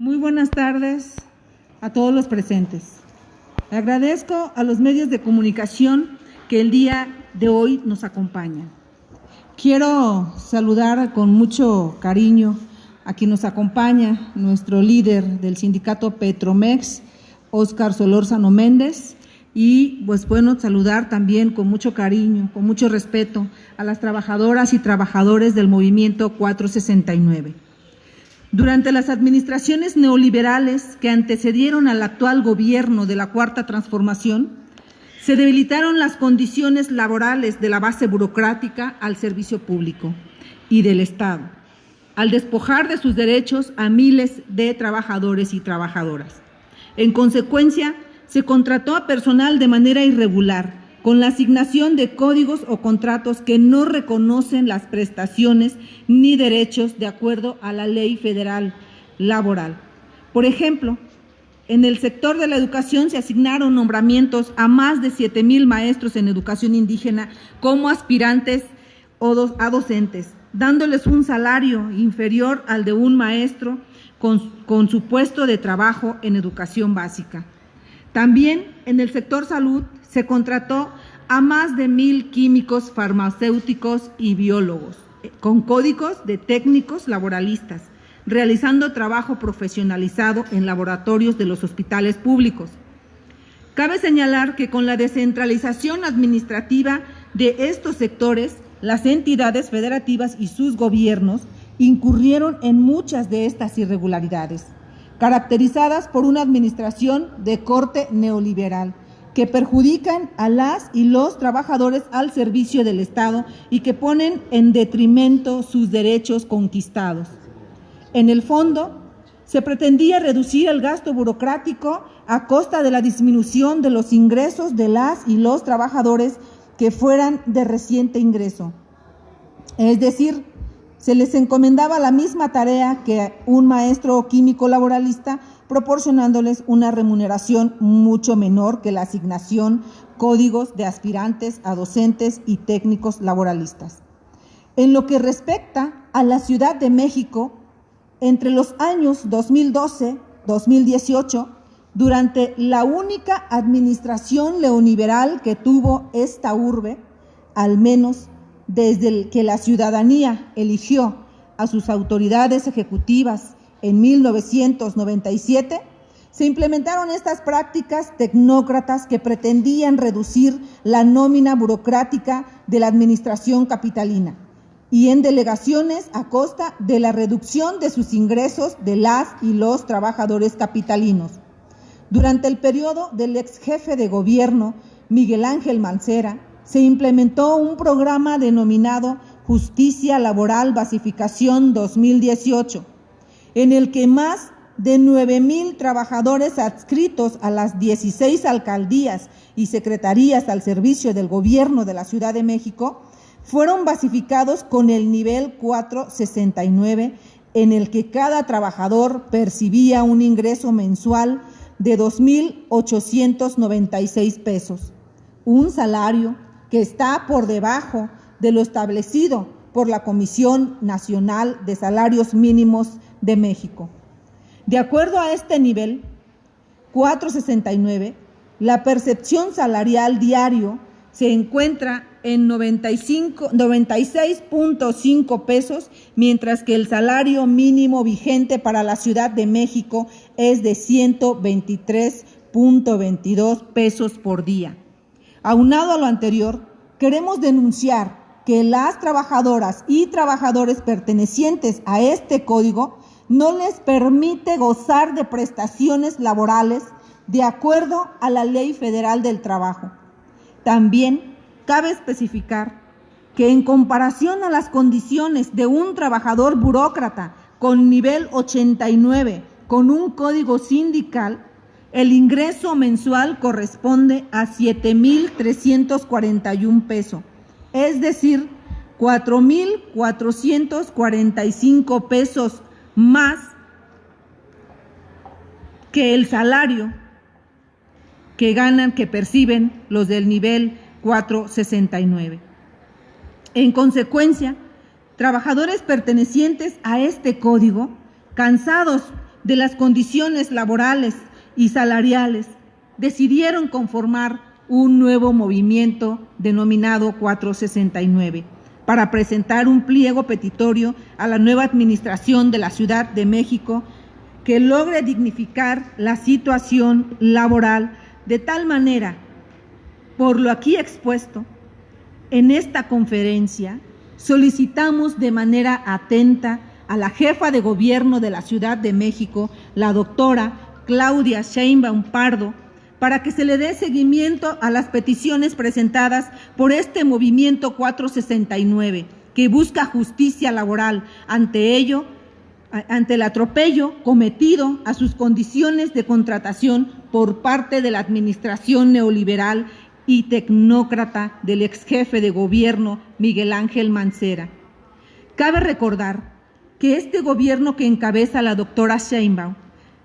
Muy buenas tardes a todos los presentes. Agradezco a los medios de comunicación que el día de hoy nos acompañan. Quiero saludar con mucho cariño a quien nos acompaña, nuestro líder del sindicato Petromex, Óscar Solórzano Méndez, y pues bueno, saludar también con mucho cariño, con mucho respeto a las trabajadoras y trabajadores del movimiento 469. Durante las administraciones neoliberales que antecedieron al actual gobierno de la Cuarta Transformación, se debilitaron las condiciones laborales de la base burocrática al servicio público y del Estado, al despojar de sus derechos a miles de trabajadores y trabajadoras. En consecuencia, se contrató a personal de manera irregular, con la asignación de códigos o contratos que no reconocen las prestaciones ni derechos de acuerdo a la Ley Federal Laboral. Por ejemplo, en el sector de la educación se asignaron nombramientos a más de 7,000 maestros en educación indígena como aspirantes a docentes, dándoles un salario inferior al de un maestro con su puesto de trabajo en educación básica. También en el sector salud se contrató a más de 1,000 químicos, farmacéuticos y biólogos, con códigos de técnicos laboralistas, realizando trabajo profesionalizado en laboratorios de los hospitales públicos. Cabe señalar que con la descentralización administrativa de estos sectores, las entidades federativas y sus gobiernos incurrieron en muchas de estas irregularidades, caracterizadas por una administración de corte neoliberal, que perjudican a las y los trabajadores al servicio del Estado y que ponen en detrimento sus derechos conquistados. En el fondo, se pretendía reducir el gasto burocrático a costa de la disminución de los ingresos de las y los trabajadores que fueran de reciente ingreso. Es decir, se les encomendaba la misma tarea que un maestro químico laboralista, proporcionándoles una remuneración mucho menor que la asignación códigos de aspirantes a docentes y técnicos laboralistas. En lo que respecta a la Ciudad de México, entre los años 2012-2018, durante la única administración neoliberal que tuvo esta urbe, al menos desde que la ciudadanía eligió a sus autoridades ejecutivas en 1997, se implementaron estas prácticas tecnócratas que pretendían reducir la nómina burocrática de la administración capitalina y en delegaciones a costa de la reducción de sus ingresos de las y los trabajadores capitalinos. Durante el periodo del ex jefe de gobierno, Miguel Ángel Mancera, se implementó un programa denominado Justicia Laboral Basificación 2018, en el que más de 9,000 trabajadores adscritos a las 16 alcaldías y secretarías al servicio del gobierno de la Ciudad de México fueron basificados con el nivel 469, en el que cada trabajador percibía un ingreso mensual de 2,896 pesos, un salario que está por debajo de lo establecido por la Comisión Nacional de Salarios Mínimos de México. De acuerdo a este nivel 469, la percepción salarial diario se encuentra en 96.5 pesos, mientras que el salario mínimo vigente para la Ciudad de México es de 123.22 pesos por día. Aunado a lo anterior, queremos denunciar que las trabajadoras y trabajadores pertenecientes a este código no les permite gozar de prestaciones laborales de acuerdo a la Ley Federal del Trabajo. También cabe especificar que en comparación a las condiciones de un trabajador burócrata con nivel 89 con un código sindical, el ingreso mensual corresponde a 7,341 pesos, es decir, 4,445 pesos más que el salario que ganan, que perciben los del nivel 469. En consecuencia, trabajadores pertenecientes a este código, cansados de las condiciones laborales y salariales, decidieron conformar un nuevo movimiento denominado 469 para presentar un pliego petitorio a la nueva administración de la Ciudad de México que logre dignificar la situación laboral de tal manera, por lo aquí expuesto, en esta conferencia solicitamos de manera atenta a la jefa de gobierno de la Ciudad de México, la doctora Claudia Sheinbaum Pardo, para que se le dé seguimiento a las peticiones presentadas por este movimiento 469, que busca justicia laboral ante el atropello cometido a sus condiciones de contratación por parte de la administración neoliberal y tecnócrata del ex jefe de gobierno Miguel Ángel Mancera. Cabe recordar que este gobierno que encabeza la doctora Sheinbaum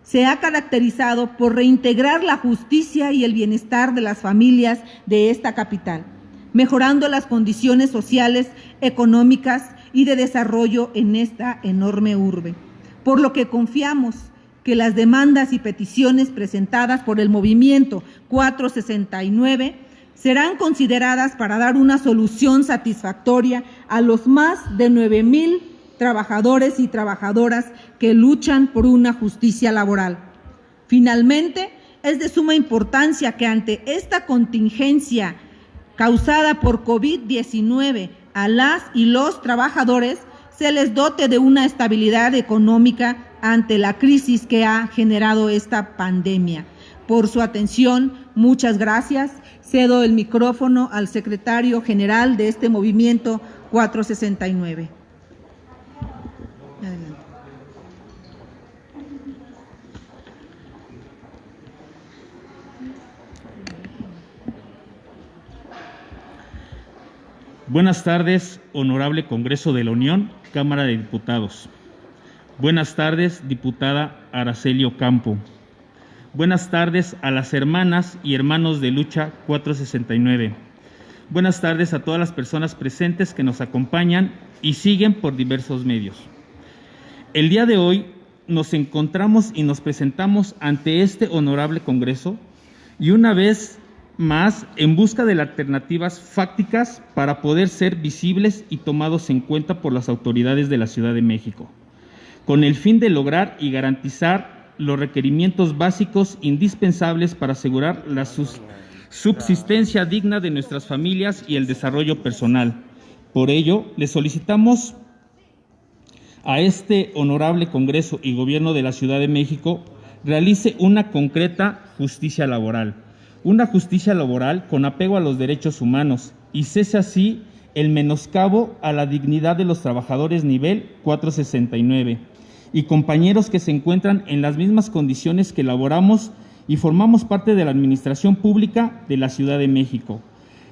se ha caracterizado por reintegrar la justicia y el bienestar de las familias de esta capital, mejorando las condiciones sociales, económicas y de desarrollo en esta enorme urbe, por lo que confiamos que las demandas y peticiones presentadas por el movimiento 469 serán consideradas para dar una solución satisfactoria a los más de 9,000 trabajadores y trabajadoras que luchan por una justicia laboral. Finalmente, es de suma importancia que ante esta contingencia causada por COVID-19 a las y los trabajadores se les dote de una estabilidad económica ante la crisis que ha generado esta pandemia. Por su atención, muchas gracias. Cedo el micrófono al secretario general de este movimiento 469. Adelante. Buenas tardes, honorable Congreso de la Unión, Cámara de Diputados. Buenas tardes, diputada Araceli Ocampo. Buenas tardes a las hermanas y hermanos de Lucha 469. Buenas tardes a todas las personas presentes que nos acompañan y siguen por diversos medios. El día de hoy nos encontramos y nos presentamos ante este honorable Congreso y una vez más en busca de alternativas fácticas para poder ser visibles y tomados en cuenta por las autoridades de la Ciudad de México, con el fin de lograr y garantizar los requerimientos básicos indispensables para asegurar la subsistencia digna de nuestras familias y el desarrollo personal. Por ello, le solicitamos a este honorable Congreso y Gobierno de la Ciudad de México realice una concreta justicia laboral, una justicia laboral con apego a los derechos humanos y cese así el menoscabo a la dignidad de los trabajadores nivel 469 y compañeros que se encuentran en las mismas condiciones que laboramos y formamos parte de la administración pública de la Ciudad de México.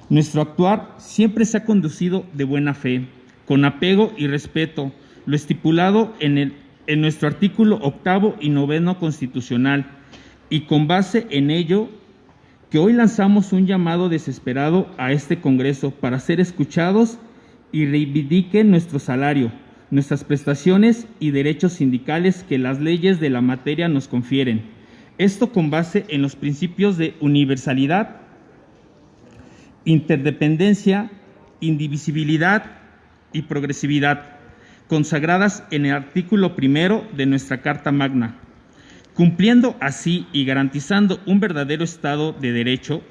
Nuestro actuar siempre se ha conducido de buena fe, con apego y respeto, lo estipulado en nuestro artículo 8º y 9º constitucional, y con base en ello que hoy lanzamos un llamado desesperado a este Congreso para ser escuchados y reivindiquen nuestro salario, nuestras prestaciones y derechos sindicales que las leyes de la materia nos confieren. Esto con base en los principios de universalidad, interdependencia, indivisibilidad y progresividad, consagradas en el artículo 1 de nuestra Carta Magna. Cumpliendo así y garantizando un verdadero Estado de Derecho,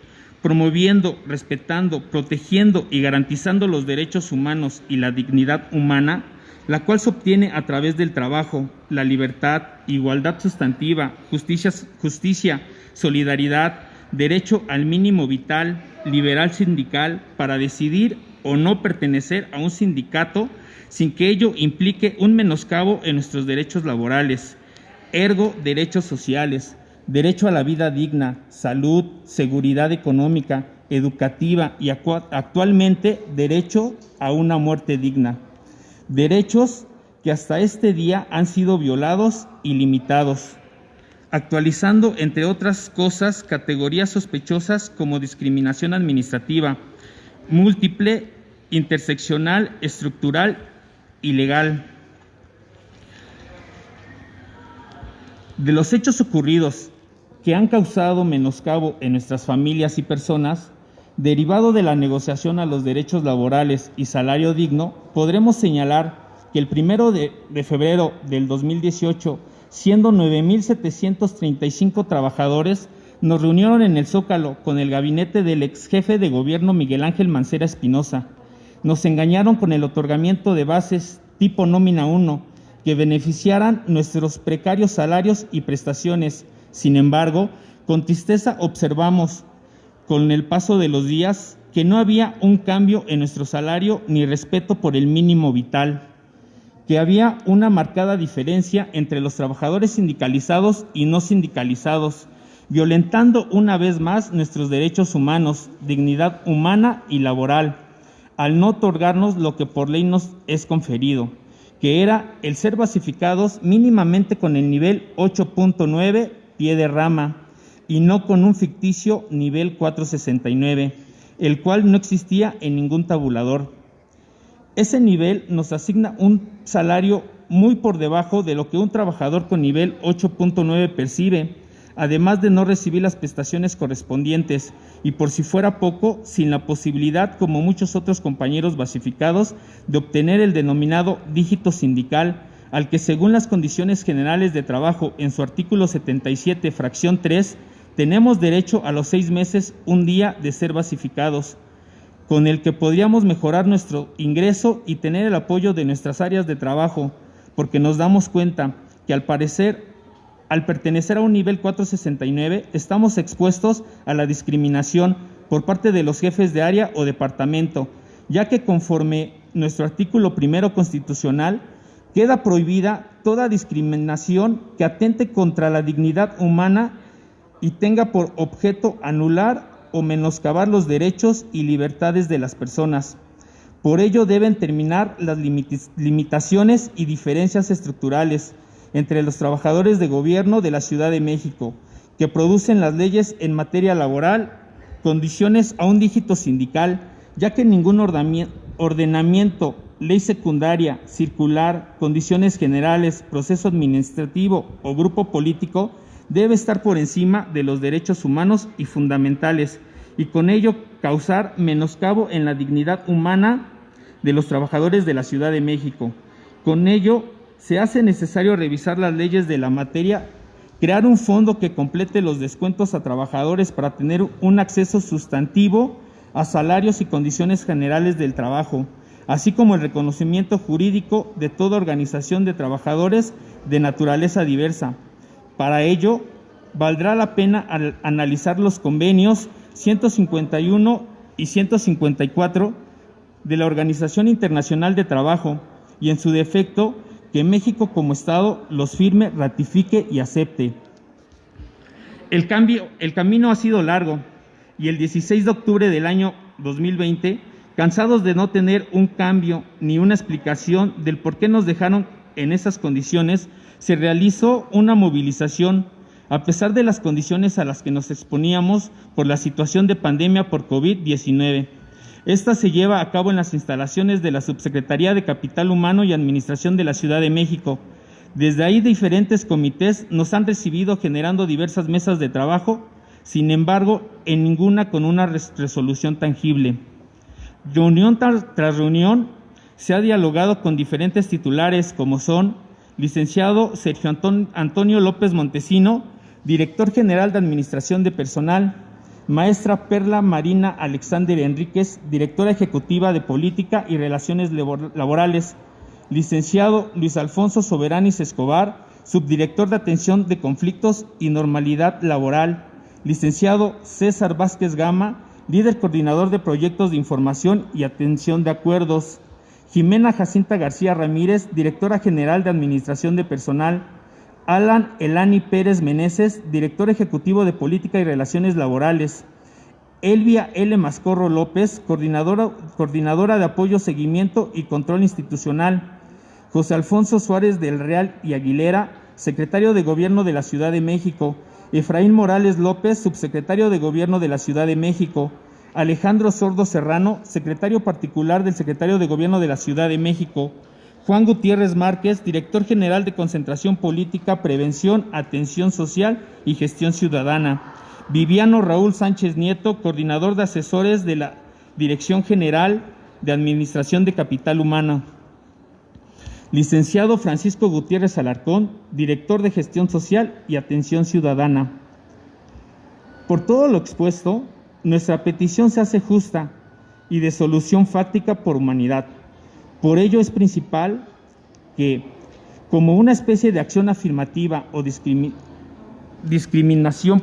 promoviendo, respetando, protegiendo y garantizando los derechos humanos y la dignidad humana, la cual se obtiene a través del trabajo, la libertad, igualdad sustantiva, justicia, solidaridad, derecho al mínimo vital, liberal sindical para decidir o no pertenecer a un sindicato sin que ello implique un menoscabo en nuestros derechos laborales, ergo derechos sociales, derecho a la vida digna, salud, seguridad económica, educativa y actualmente derecho a una muerte digna. Derechos que hasta este día han sido violados y limitados, actualizando, entre otras cosas, categorías sospechosas como discriminación administrativa, múltiple, interseccional, estructural y legal. De los hechos ocurridos que han causado menoscabo en nuestras familias y personas, derivado de la negociación a los derechos laborales y salario digno, podremos señalar que el 1 de febrero del 2018, siendo 9,735 trabajadores, nos reunieron en el Zócalo con el gabinete del ex jefe de gobierno Miguel Ángel Mancera Espinosa. Nos engañaron con el otorgamiento de bases tipo nómina 1 que beneficiaran nuestros precarios salarios y prestaciones. Sin embargo, con tristeza observamos con el paso de los días que no había un cambio en nuestro salario ni respeto por el mínimo vital, que había una marcada diferencia entre los trabajadores sindicalizados y no sindicalizados, violentando una vez más nuestros derechos humanos, dignidad humana y laboral, al no otorgarnos lo que por ley nos es conferido, que era el ser basificados mínimamente con el nivel 8.9 pie de rama y no con un ficticio nivel 469, el cual no existía en ningún tabulador. Ese nivel nos asigna un salario muy por debajo de lo que un trabajador con nivel 8.9 percibe, además de no recibir las prestaciones correspondientes y, por si fuera poco, sin la posibilidad, como muchos otros compañeros basificados, de obtener el denominado dígito sindical, al que según las condiciones generales de trabajo en su artículo 77, fracción 3, tenemos derecho a los 6 meses un día de ser basificados, con el que podríamos mejorar nuestro ingreso y tener el apoyo de nuestras áreas de trabajo, porque nos damos cuenta que al pertenecer a un nivel 469, estamos expuestos a la discriminación por parte de los jefes de área o departamento, ya que conforme nuestro artículo 1 constitucional, queda prohibida toda discriminación que atente contra la dignidad humana y tenga por objeto anular o menoscabar los derechos y libertades de las personas. Por ello deben terminar las limitaciones y diferencias estructurales entre los trabajadores de gobierno de la Ciudad de México, que producen las leyes en materia laboral, condiciones a un dígito sindical, ya que ningún ordenamiento, ley secundaria, circular, condiciones generales, proceso administrativo o grupo político debe estar por encima de los derechos humanos y fundamentales, y con ello causar menoscabo en la dignidad humana de los trabajadores de la Ciudad de México. Con ello se hace necesario revisar las leyes de la materia, crear un fondo que complete los descuentos a trabajadores para tener un acceso sustantivo a salarios y condiciones generales del trabajo, así como el reconocimiento jurídico de toda organización de trabajadores de naturaleza diversa. Para ello, valdrá la pena analizar los convenios 151 y 154 de la Organización Internacional de Trabajo y, en su defecto, que México como Estado los firme, ratifique y acepte. El camino ha sido largo y el 16 de octubre del año 2020, cansados de no tener un cambio ni una explicación del por qué nos dejaron en esas condiciones, se realizó una movilización a pesar de las condiciones a las que nos exponíamos por la situación de pandemia por COVID-19. Esta se lleva a cabo en las instalaciones de la Subsecretaría de Capital Humano y Administración de la Ciudad de México. Desde ahí diferentes comités nos han recibido generando diversas mesas de trabajo, sin embargo, en ninguna con una resolución tangible. Reunión tras reunión se ha dialogado con diferentes titulares como son licenciado Sergio Antonio López Montesino, director general de Administración de Personal, maestra Perla Marina Alexander Enríquez, directora ejecutiva de Política y Relaciones Laborales, licenciado Luis Alfonso Soberanis Escobar, subdirector de Atención de Conflictos y Normalidad Laboral, licenciado César Vázquez Gama, líder coordinador de Proyectos de Información y Atención de Acuerdos, Jimena Jacinta García Ramírez, directora general de Administración de Personal, Alan Elani Pérez Meneses, director ejecutivo de Política y Relaciones Laborales, Elvia L. Mascorro López, coordinadora de Apoyo, Seguimiento y Control Institucional, José Alfonso Suárez del Real y Aguilera, secretario de Gobierno de la Ciudad de México, Efraín Morales López, subsecretario de Gobierno de la Ciudad de México, Alejandro Sordo Serrano, secretario particular del secretario de Gobierno de la Ciudad de México, Juan Gutiérrez Márquez, director general de Concentración Política, Prevención, Atención Social y Gestión Ciudadana. Viviano Raúl Sánchez Nieto, coordinador de asesores de la Dirección General de Administración de Capital Humano. Licenciado Francisco Gutiérrez Alarcón, director de Gestión Social y Atención Ciudadana. Por todo lo expuesto, nuestra petición se hace justa y de solución fáctica por humanidad. Por ello es principal que, como una especie de acción afirmativa o discriminación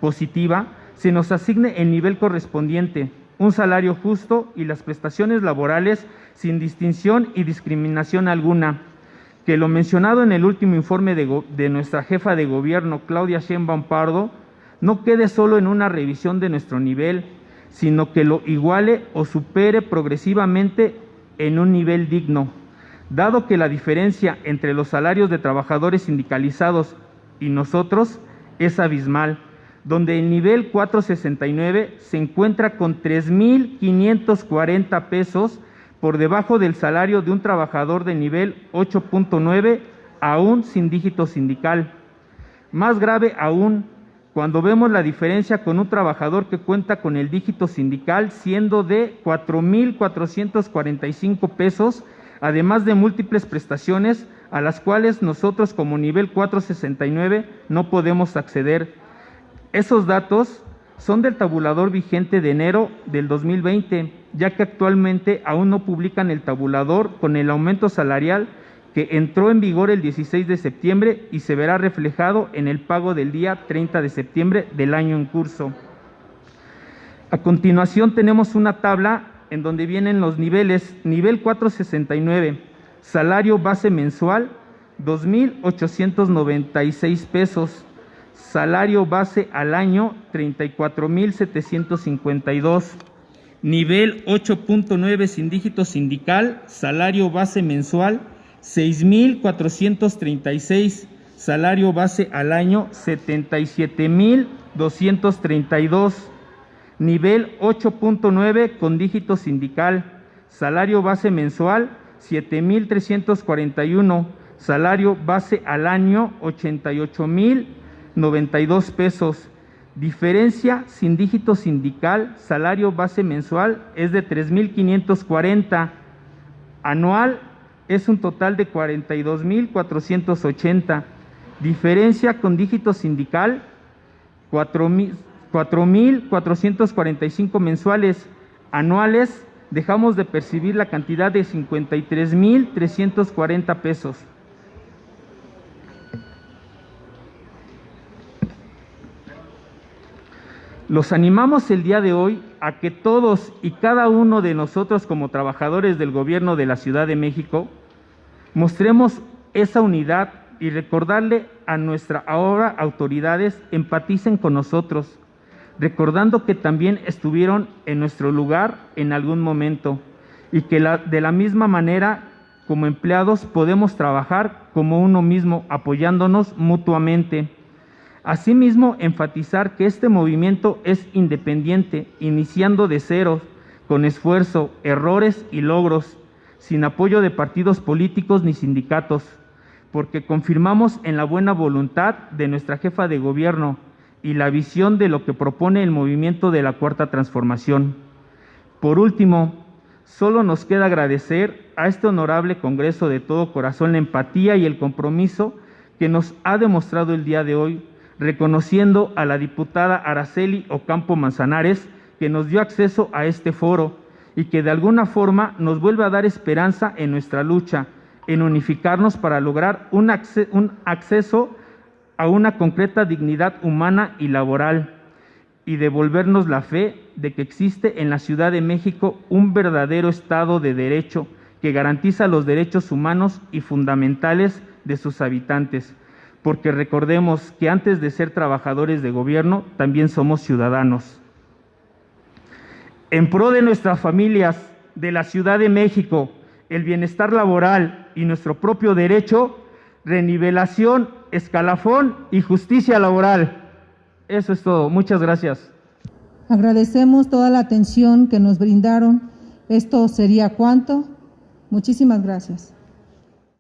positiva, se nos asigne el nivel correspondiente, un salario justo y las prestaciones laborales sin distinción y discriminación alguna. Que lo mencionado en el último informe de nuestra jefa de gobierno, Claudia Sheinbaum Pardo, no quede solo en una revisión de nuestro nivel, sino que lo iguale o supere progresivamente en un nivel digno, dado que la diferencia entre los salarios de trabajadores sindicalizados y nosotros es abismal, donde el nivel 469 se encuentra con 3,540 pesos por debajo del salario de un trabajador de nivel 8.9, aún sin dígito sindical. Más grave aún, cuando vemos la diferencia con un trabajador que cuenta con el dígito sindical, siendo de 4,445 pesos, además de múltiples prestaciones a las cuales nosotros como nivel 469 no podemos acceder. Esos datos son del tabulador vigente de enero del 2020, ya que actualmente aún no publican el tabulador con el aumento salarial que entró en vigor el 16 de septiembre y se verá reflejado en el pago del día 30 de septiembre del año en curso. A continuación tenemos una tabla en donde vienen los niveles. Nivel 469, salario base mensual, 2,896 pesos. Salario base al año, 34,752. Nivel 8.9 sin dígito sindical, salario base mensual, 6,436, salario base al año 77,232. Nivel 8.9 con dígito sindical, salario base mensual 7,341, salario base al año 88,092 pesos. Diferencia sin dígito sindical, salario base mensual es de 3,540, anual es un total de 42,480. Diferencia con dígito sindical, 4,445 mensuales. Anuales, dejamos de percibir la cantidad de 53,340 pesos. Los animamos el día de hoy a que todos y cada uno de nosotros como trabajadores del gobierno de la Ciudad de México mostremos esa unidad y recordarle a nuestras ahora autoridades empaticen con nosotros, recordando que también estuvieron en nuestro lugar en algún momento y que de la misma manera como empleados podemos trabajar como uno mismo, apoyándonos mutuamente. Asimismo, enfatizar que este movimiento es independiente, iniciando de cero, con esfuerzo, errores y logros, sin apoyo de partidos políticos ni sindicatos, porque confirmamos en la buena voluntad de nuestra jefa de gobierno y la visión de lo que propone el movimiento de la Cuarta Transformación. Por último, solo nos queda agradecer a este honorable Congreso de todo corazón la empatía y el compromiso que nos ha demostrado el día de hoy, reconociendo a la diputada Araceli Ocampo Manzanares, que nos dio acceso a este foro y que de alguna forma nos vuelve a dar esperanza en nuestra lucha, en unificarnos para lograr un acceso a una concreta dignidad humana y laboral, y devolvernos la fe de que existe en la Ciudad de México un verdadero Estado de Derecho que garantiza los derechos humanos y fundamentales de sus habitantes. Porque recordemos que antes de ser trabajadores de gobierno, también somos ciudadanos. En pro de nuestras familias, de la Ciudad de México, el bienestar laboral y nuestro propio derecho, renivelación, escalafón y justicia laboral. Eso es todo. Muchas gracias. Agradecemos toda la atención que nos brindaron. Esto sería cuanto. Muchísimas gracias.